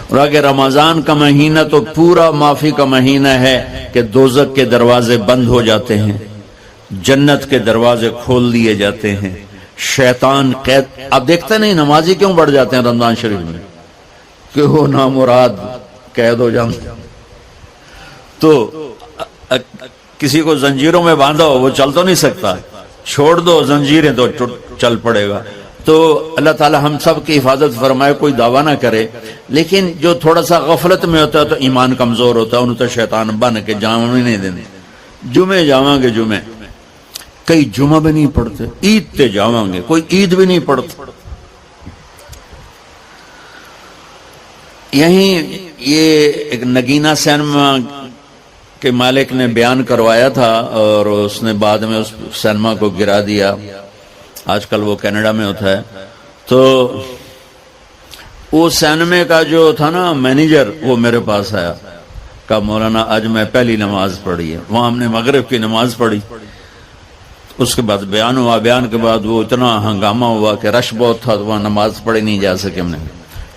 اور اگر رمضان کا مہینہ تو پورا معافی کا مہینہ ہے کہ دوزخ کے دروازے بند ہو جاتے ہیں، جنت کے دروازے کھول دیے جاتے ہیں، شیطان قید. اب دیکھتے نہیں نمازی کیوں بڑھ جاتے ہیں رمضان شریف میں کہ وہ نامراد قید ہو جاتے. تو کسی کو زنجیروں میں باندھا ہو وہ چل تو نہیں سکتا، چھوڑ دو زنجیریں تو چل پڑے گا. تو اللہ تعالی ہم سب کی حفاظت فرمائے. کوئی دعویٰ نہ کرے، لیکن جو تھوڑا سا غفلت میں ہوتا ہے تو ایمان کمزور ہوتا ہے، انہوں تو شیطان بن کے جامع نہیں دینے. جمعے جاواں گے، جمعے کئی جمعہ بھی نہیں پڑھتے، عید تے جاواں گے کوئی عید بھی نہیں پڑھتا. یہیں یہ ایک نگینہ سینما کے مالک نے بیان کروایا تھا اور اس نے بعد میں اس سینما کو گرا دیا. آج کل وہ کینیڈا میں ہوتا ہے. تو وہ سینمے کا جو تھا نا مینیجر، وہ میرے پاس آیا، کہا مولانا آج میں پہلی نماز پڑھی ہے. وہاں ہم نے مغرب کی نماز پڑھی، اس کے بعد بیان ہوا. بیان کے بعد وہ اتنا ہنگامہ ہوا کہ رش بہت تھا، تو وہاں نماز پڑھی نہیں جا سکے. ہم نے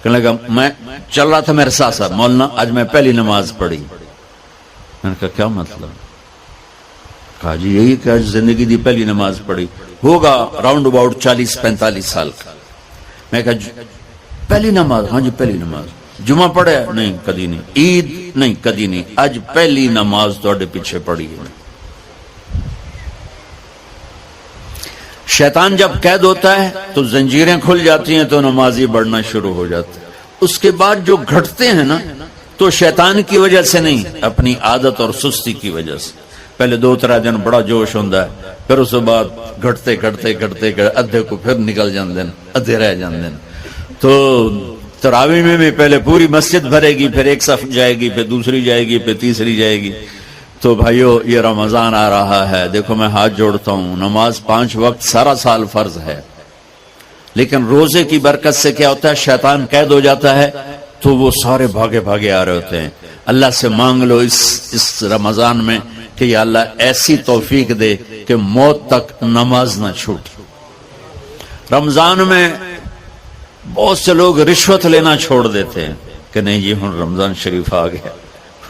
کہنے لگا میں چل رہا تھا میرے ساتھ ساتھ، مولانا آج میں پہلی نماز پڑھی. میں نے کہا کیا مطلب؟ کہا جی یہی کہ آج زندگی دی پہلی نماز پڑھی. ہوگا راؤنڈ اباؤٹ 40-45 سال کا. میں کہا پہلی نماز؟ ہاں جی پہلی نماز. جمعہ پڑھے؟ نہیں کدی نہیں. عید؟ نہیں کدی نہیں. آج پہلی نماز تواڈے پیچھے پڑھی ہے. شیطان جب قید ہوتا ہے تو زنجیریں کھل جاتی ہیں تو نمازی بڑھنا شروع ہو جاتے ہیں. اس کے بعد جو گھٹتے ہیں نا تو شیطان کی وجہ سے نہیں، اپنی عادت اور سستی کی وجہ سے. پہلے 2-3 دن بڑا جوش ہوتا ہے، پھر اس کے بعد گھٹتے ادھے کو پھر نکل جاندے ہیں، ادھے رہ جاندے ہیں. تو تراویح میں بھی پہلے پوری مسجد بھرے گی، پھر ایک صف جائے گی، پھر دوسری جائے گی، پھر تیسری جائے گی. تو بھائیو یہ رمضان آ رہا ہے، دیکھو میں ہاتھ جوڑتا ہوں، نماز 5 وقت سارا سال فرض ہے، لیکن روزے کی برکت سے کیا ہوتا ہے؟ شیطان قید ہو جاتا ہے تو وہ سارے بھاگے آ رہے ہوتے ہیں. اللہ سے مانگ لو اس رمضان میں کہ یا اللہ ایسی توفیق دے کہ موت تک نماز نہ چھوٹے. رمضان میں بہت سے لوگ رشوت لینا چھوڑ دیتے ہیں کہ نہیں جی ہن رمضان شریف آ گیا.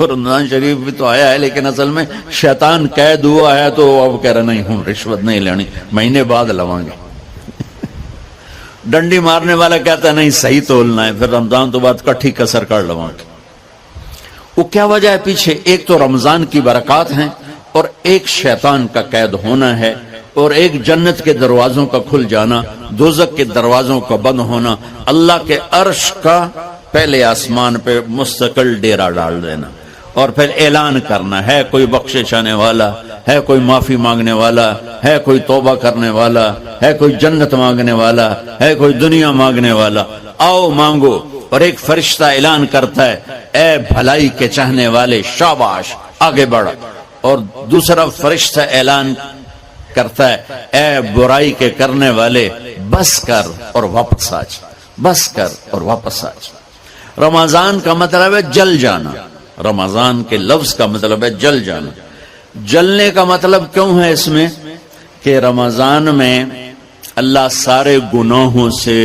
رمضان شریف بھی تو آیا ہے، لیکن اصل میں شیطان قید ہوا ہے تو اب کہہ رہے نہیں ہوں رشوت نہیں لینی، مہینے بعد لواں گے. ڈنڈی مارنے والا کہتا ہے نہیں صحیح تولنا ہے، پھر رمضان تو بعد کٹھی کسر کر لواں گے. وہ کیا وجہ ہے پیچھے؟ ایک تو رمضان کی برکات ہیں، اور ایک شیطان کا قید ہونا ہے، اور ایک جنت کے دروازوں کا کھل جانا، دوزخ کے دروازوں کا بند ہونا، اللہ کے عرش کا پہلے آسمان پہ مستقل ڈیرا ڈال دینا، اور پھر اعلان کرنا ہے کوئی بخشش چاہنے والا ہے، کوئی معافی مانگنے والا ہے، کوئی توبہ کرنے والا ہے، کوئی جنت مانگنے والا ہے، کوئی دنیا مانگنے والا، آؤ مانگو. اور ایک فرشتہ اعلان کرتا ہے اے بھلائی کے چاہنے والے شاباش آگے بڑھ، اور دوسرا فرشتہ اعلان کرتا ہے اے برائی کے کرنے والے بس کر اور واپس آ جا، بس کر اور واپس آ جا. رمضان کا مطلب ہے جل جانا، رمضان کے لفظ کا مطلب ہے جل جانا. جلنے کا مطلب کیوں ہے اس میں؟ کہ رمضان میں اللہ سارے گناہوں سے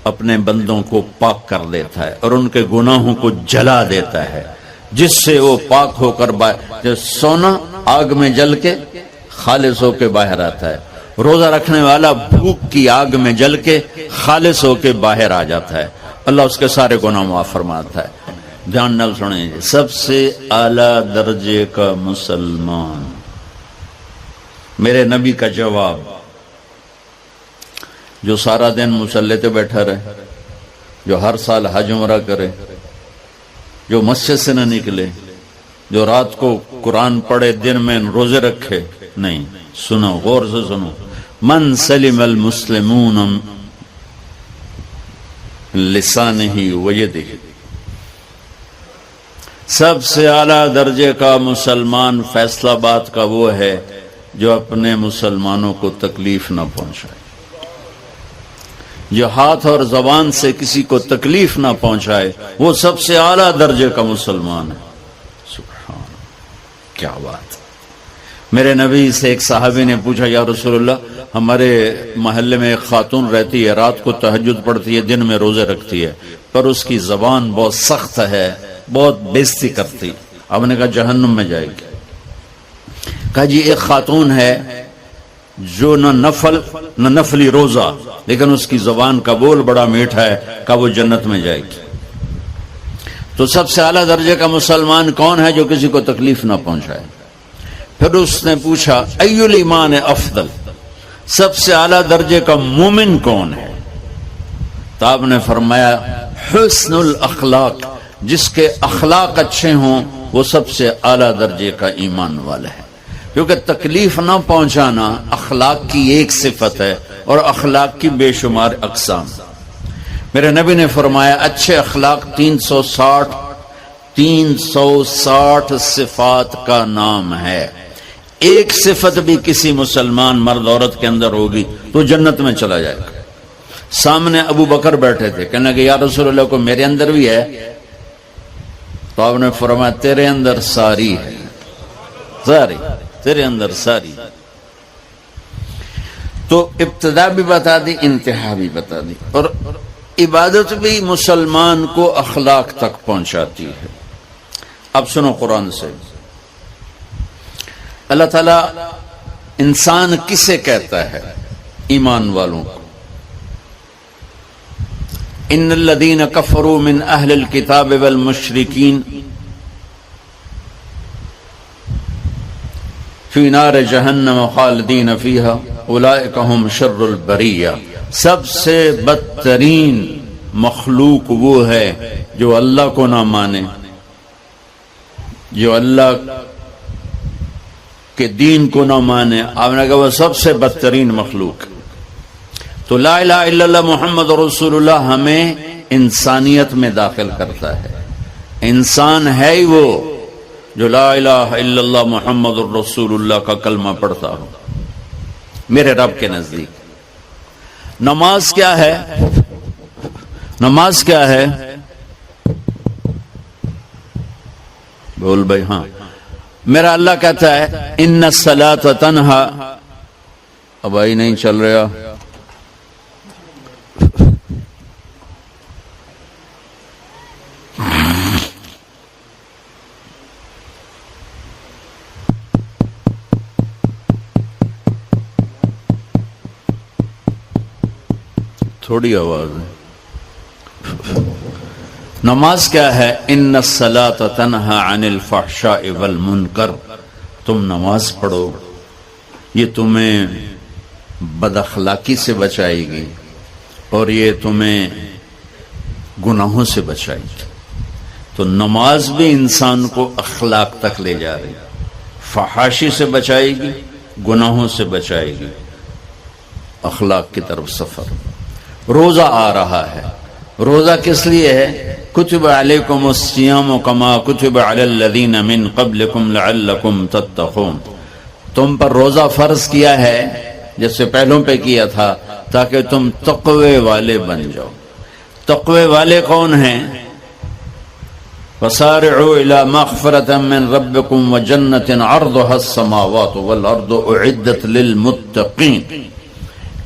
اپنے بندوں کو پاک کر دیتا ہے اور ان کے گناہوں کو جلا دیتا ہے، جس سے وہ پاک ہو کر سونا آگ میں جل کے خالص ہو کے باہر آتا ہے. روزہ رکھنے والا بھوک کی آگ میں جل کے خالص ہو کے باہر آ جاتا ہے، اللہ اس کے سارے گناہ معاف فرماتا ہے. دھیان نال سنیں، سب سے اعلیٰ درجے کا مسلمان، میرے نبی کا جواب، جو سارا دن مصلی پہ بیٹھا رہے، جو ہر سال حج عمرہ کرے، جو مسجد سے نہ نکلے، جو رات کو قرآن پڑھے، دن میں روزے رکھے. نہیں، سنو غور سے سنو، من سلم المسلمون لسانہ ویدہ، سب سے اعلیٰ درجے کا مسلمان فیصلہ بات کا وہ ہے جو اپنے مسلمانوں کو تکلیف نہ پہنچائے، جو ہاتھ اور زبان سے کسی کو تکلیف نہ پہنچائے، وہ سب سے اعلیٰ درجے کا مسلمان ہے. سبحان اللہ، کیا بات. میرے نبی سے ایک صحابی نے پوچھا یا رسول اللہ، ہمارے محلے میں ایک خاتون رہتی ہے، رات کو تہجد پڑھتی ہے، دن میں روزے رکھتی ہے، پر اس کی زبان بہت سخت ہے، بہت بےزتی کرتی. اب نے کہا جہنم میں جائے گی. کہا جی ایک خاتون ہے جو نہ نفلی روزہ، لیکن اس کی زبان کا بول بڑا میٹھا ہے، کہا وہ جنت میں جائے گی. تو سب سے اعلیٰ درجے کا مسلمان کون ہے جو کسی کو تکلیف نہ پہنچائے؟ پھر اس نے پوچھا ای الایمان افضل، سب سے اعلیٰ درجے کا مومن کون ہے؟ تو آپ نے فرمایا حسن الاخلاق، جس کے اخلاق اچھے ہوں وہ سب سے اعلیٰ درجے کا ایمان والا ہے. کیونکہ تکلیف نہ پہنچانا اخلاق کی ایک صفت ہے، اور اخلاق کی بے شمار اقسام. میرے نبی نے فرمایا اچھے اخلاق 360 صفات کا نام ہے. ایک صفت بھی کسی مسلمان مرد عورت کے اندر ہوگی تو جنت میں چلا جائے گا. سامنے ابو بکر بیٹھے تھے، کہنے کہ یا رسول اللہ کو میرے اندر بھی ہے. تو آپ نے فرمایا تیرے اندر ساری ہے، ساری تیرے اندر ساری. تو ابتدا بھی بتا دی، انتہا بھی بتا دی. اور عبادت بھی مسلمان کو اخلاق تک پہنچاتی ہے. اب سنو قرآن سے، اللہ تعالیٰ انسان کسے کہتا ہے؟ ایمان والوں کو. ان الذین کفروا من اہل الکتاب والمشرکین فی نار جہنم خالدین فیہا اولئک ہم شر البریہ. سب سے بدترین مخلوق وہ ہے جو اللہ کو نہ مانے، جو اللہ کے دین کو نہ مانے. آپ نے کہا وہ سب سے بدترین مخلوق. تو لا الہ الا اللہ محمد رسول اللہ ہمیں انسانیت میں داخل کرتا ہے. انسان ہے ہی وہ جو لا الہ الا اللہ محمد رسول اللہ کا کلمہ پڑھتا ہو میرے رب کے نزدیک. نماز کیا ہے؟ نماز کیا ہے؟ بول بھائی. ہاں، میرا اللہ کہتا ہے ان الصلاۃ تنہا. اب آئی نہیں چل رہا. تھوڑی آواز ہے. نماز کیا ہے؟ ان الصلاۃ تنہا عن الفحشاء والمنکر. تم نماز پڑھو، یہ تمہیں بد اخلاقی سے بچائے گی اور یہ تمہیں گناہوں سے بچائے گی. تو نماز بھی انسان کو اخلاق تک لے جا رہی، فحاشی سے بچائے گی، گناہوں سے بچائے گی، اخلاق کی طرف سفر. روزہ آ رہا ہے. روزہ کس لیے ہے؟ کتب علیکم الصیام کما کتب علی الذین من قبلکم لعلکم تتقون. تم پر روزہ فرض کیا ہے جیسے پہلوں پہ کیا تھا تاکہ تم تقوی والے بن جاؤ. تقوی والے کون ہیں؟ وسارعوا الی مغفرۃ من ربکم وجنۃ عرضها السماوات والارض اعدت للمتقین.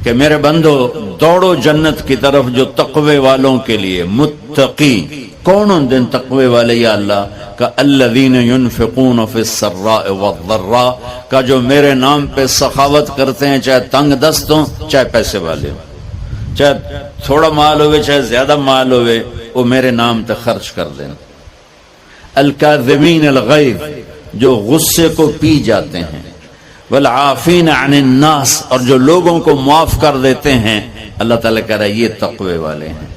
کہ میرے بندو دوڑو جنت کی طرف جو تقوی والوں کے لیے. متقی کون ان دن تقوی والے یا اللہ؟ کا الذین ينفقون فی السراء والضراء، کا جو میرے نام پہ سخاوت کرتے ہیں، چاہے تنگ دست ہوں چاہے پیسے والے ہوں، چاہے تھوڑا مال ہوئے چاہے زیادہ مال ہوئے، وہ میرے نام پہ خرچ کر دیں. الکاظمین الغیظ، جو غصے کو پی جاتے ہیں. والعافین عن الناس، اور جو لوگوں کو معاف کر دیتے ہیں. اللہ تعالیٰ کہہ رہا ہے یہ تقوی والے ہیں.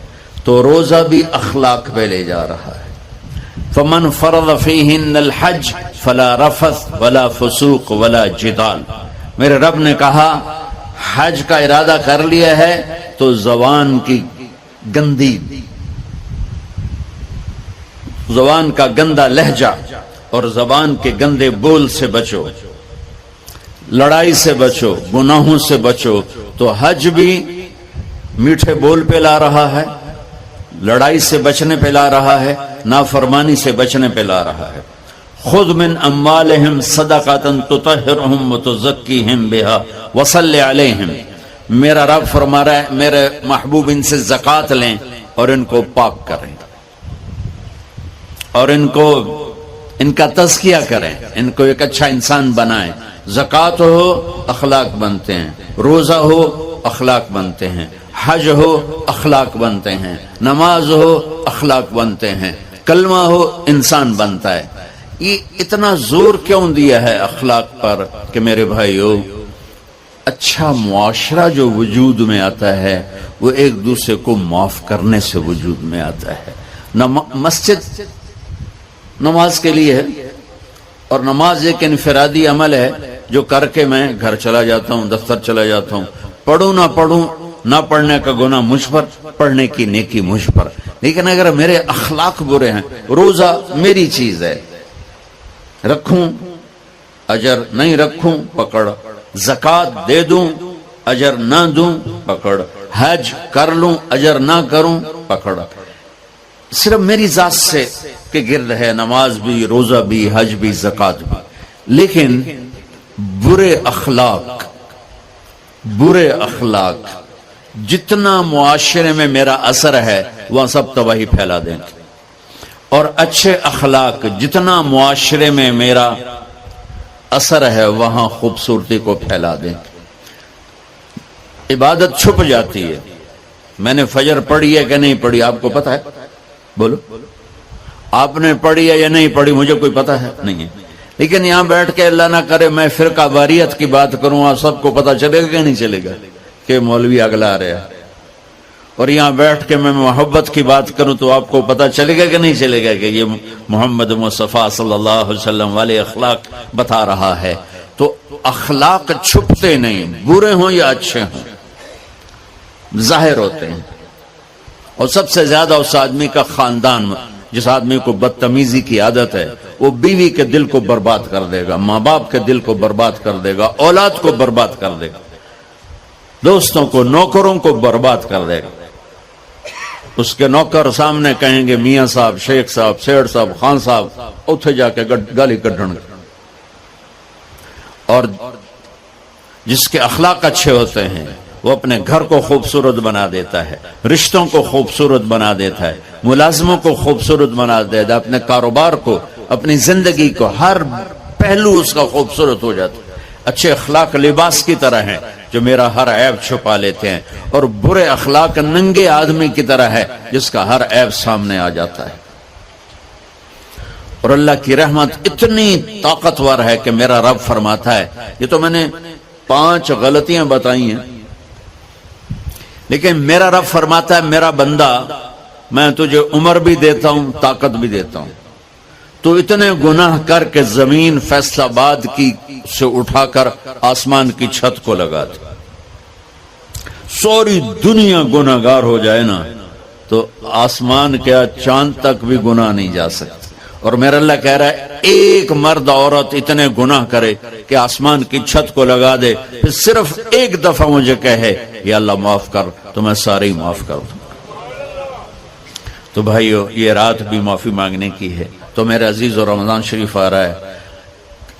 تو روزہ بھی اخلاق پہ لے جا رہا ہے. فمن فرض فیہن الحج فلا رفث ولا فسوق ولا جدال. میرے رب نے کہا حج کا ارادہ کر لیا ہے تو زبان کی گندی، زبان کا گندا لہجہ اور زبان کے گندے بول سے بچو، لڑائی سے بچو، گناہوں سے بچو. تو حج بھی میٹھے بول پہ لا رہا ہے، لڑائی سے بچنے پہ لا رہا ہے، نافرمانی سے بچنے پہ لا رہا ہے. خذ من اموالہم صدقۃ تطہرہم وتزکیہم بہا وصلی علیہم. میرا رب فرما رہا ہے میرے محبوب ان سے زکوٰۃ لیں اور ان کو پاک کریں اور ان کا تزکیہ کریں، ان کو ایک اچھا انسان بنائیں۔ زکوٰۃ ہو اخلاق بنتے ہیں، روزہ ہو اخلاق بنتے ہیں، حج ہو اخلاق بنتے ہیں، نماز ہو اخلاق بنتے ہیں، کلمہ ہو انسان بنتا ہے۔ یہ اتنا زور کیوں دیا ہے اخلاق پر کہ میرے بھائیو، اچھا معاشرہ جو وجود میں آتا ہے وہ ایک دوسرے کو معاف کرنے سے وجود میں آتا ہے۔ مسجد نماز کے لیے ہے، اور نماز ایک انفرادی عمل ہے جو کر کے میں گھر چلا جاتا ہوں، دفتر چلا جاتا ہوں، پڑھوں نہ پڑھوں، نہ پڑھنے کا گناہ مجھ پر، پڑھنے کی نیکی مجھ پر۔ لیکن اگر میرے اخلاق برے ہیں، روزہ میری چیز ہے، رکھوں اجر، نہیں رکھوں پکڑ، زکوٰۃ دے دوں اجر نہ دوں پکڑ، حج کر لوں اجر نہ کروں پکڑ۔ صرف میری ذات سے کے گرد ہے نماز بھی، روزہ بھی، حج بھی، زکوٰۃ بھی۔ لیکن برے اخلاق جتنا معاشرے میں میرا اثر ہے وہاں سب تباہی پھیلا دیں گے، اور اچھے اخلاق جتنا معاشرے میں میرا اثر ہے وہاں خوبصورتی کو پھیلا دیں گے۔ عبادت چھپ جاتی ہے۔ میں نے فجر پڑھی ہے کہ نہیں پڑھی آپ کو پتہ ہے؟ بولو، آپ نے پڑھی ہے یا نہیں پڑھی مجھے کوئی پتہ ہے نہیں ہے۔ لیکن یہاں بیٹھ کے اللہ نہ کرے میں فرقہ واریت کی بات کروں، آپ سب کو پتہ چلے گا کہ نہیں چلے گا کہ مولوی اگلا رہا ہے؟ اور یہاں بیٹھ کے میں محبت کی بات کروں تو آپ کو پتہ چلے گا کہ نہیں چلے گا کہ یہ محمد مصطفیٰ صلی اللہ علیہ وسلم والے اخلاق بتا رہا ہے؟ تو اخلاق چھپتے نہیں، برے ہوں یا اچھے ہوں، ظاہر ہوتے ہیں۔ اور سب سے زیادہ اس آدمی کا خاندان، جس آدمی کو بدتمیزی کی عادت ہے، وہ بیوی کے دل کو برباد کر دے گا، ماں باپ کے دل کو برباد کر دے گا، اولاد کو برباد کر دے گا، دوستوں کو، نوکروں کو برباد کر دے گا۔ اس کے نوکر سامنے کہیں گے میاں صاحب، شیخ صاحب، سیڑ صاحب، خان صاحب، اتھے جا کے گالی کڈن گے۔ اور جس کے اخلاق اچھے ہوتے ہیں وہ اپنے گھر کو خوبصورت بنا دیتا ہے، رشتوں کو خوبصورت بنا دیتا ہے، ملازموں کو خوبصورت بنا دیتا ہے، اپنے کاروبار کو، اپنی زندگی کو، ہر پہلو اس کا خوبصورت ہو جاتا ہے۔ اچھے اخلاق لباس کی طرح ہیں جو میرا ہر عیب چھپا لیتے ہیں، اور برے اخلاق ننگے آدمی کی طرح ہے جس کا ہر عیب سامنے آ جاتا ہے۔ اور اللہ کی رحمت اتنی طاقتور ہے کہ میرا رب فرماتا ہے، یہ تو میں نے 5 غلطیاں بتائی ہیں، لیکن میرا رب فرماتا ہے میرا بندہ میں تجھے عمر بھی دیتا ہوں، طاقت بھی دیتا ہوں، تو اتنے گناہ کر کے زمین فیصل آباد کی سے اٹھا کر آسمان کی چھت کو لگا دے، سوری دنیا گناہگار ہو جائے نا تو آسمان کیا چاند تک بھی گناہ نہیں جا سکتے۔ اور میرا اللہ کہہ رہا ہے ایک مرد عورت اتنے گناہ کرے کہ آسمان کی چھت کو لگا دے، پھر صرف ایک دفعہ مجھے کہے یا اللہ معاف کر تو میں سارے ہی معاف کر دوں۔ تو بھائیو یہ رات بھی معافی مانگنے کی ہے۔ تو میرے عزیز و رمضان شریف آ رہا ہے،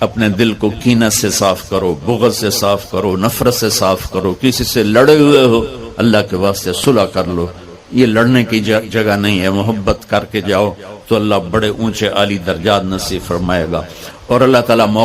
اپنے دل کو کینت سے صاف کرو، بغض سے صاف کرو، نفرت سے صاف کرو، کسی سے لڑے ہوئے ہو اللہ کے واسطے صلح کر لو۔ یہ لڑنے کی جگہ نہیں ہے، محبت کر کے جاؤ تو اللہ بڑے اونچے عالی درجات نصیب فرمائے گا۔ اور اللہ تعالیٰ